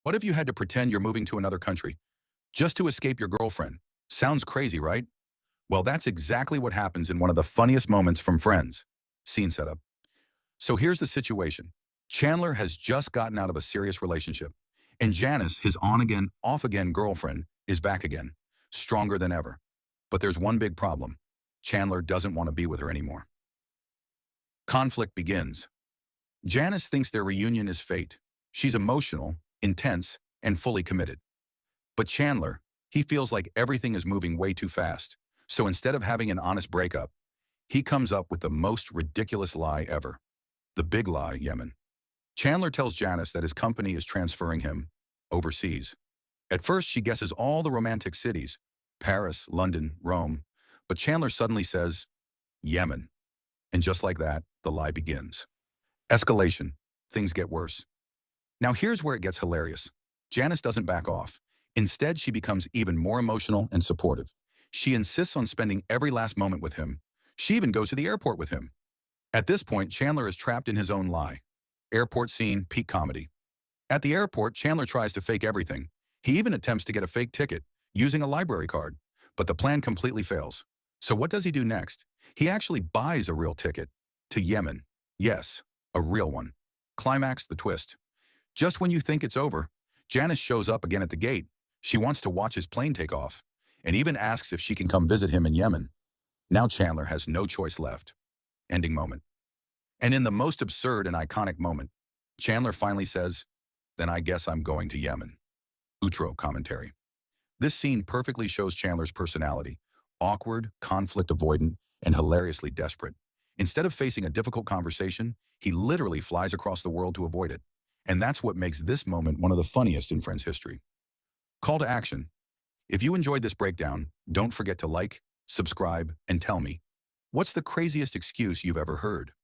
What if you had to pretend you're moving to another country just to escape your girlfriend? Sounds crazy, right? Well, that's exactly what happens in one of the funniest moments from Friends. Scene setup. So here's the situation. Chandler has just gotten out of a serious relationship, and Janice, his on-again, off-again girlfriend, is back again, stronger than ever. But there's one big problem. Chandler doesn't want to be with her anymore. Conflict begins. Janice thinks their reunion is fate. She's emotional, intense, and fully committed. But Chandler, he feels like everything is moving way too fast. So instead of having an honest breakup, he comes up with the most ridiculous lie ever. The big lie, Yemen. Chandler tells Janice that his company is transferring him overseas. At first, she guesses all the romantic cities, Paris, London, Rome. But Chandler suddenly says, Yemen. And just like that, the lie begins. Escalation. Things get worse. Now here's where it gets hilarious. Janice doesn't back off. Instead, she becomes even more emotional and supportive. She insists on spending every last moment with him. She even goes to the airport with him. At this point, Chandler is trapped in his own lie. Airport scene, peak comedy. At the airport, Chandler tries to fake everything. He even attempts to get a fake ticket using a library card, but the plan completely fails. So what does he do next? He actually buys a real ticket to Yemen. Yes, a real one. Climax, the twist. Just when you think it's over, Janice shows up again at the gate. She wants to watch his plane take off and even asks if she can come visit him in Yemen. Now Chandler has no choice left. Ending moment. And in the most absurd and iconic moment, Chandler finally says, then I guess I'm going to Yemen. Outro commentary. This scene perfectly shows Chandler's personality. Awkward, conflict avoidant, and hilariously desperate. Instead of facing a difficult conversation, he literally flies across the world to avoid it. And that's what makes this moment one of the funniest in Friends history. Call to action. If you enjoyed this breakdown, don't forget to like, subscribe, and tell me, what's the craziest excuse you've ever heard?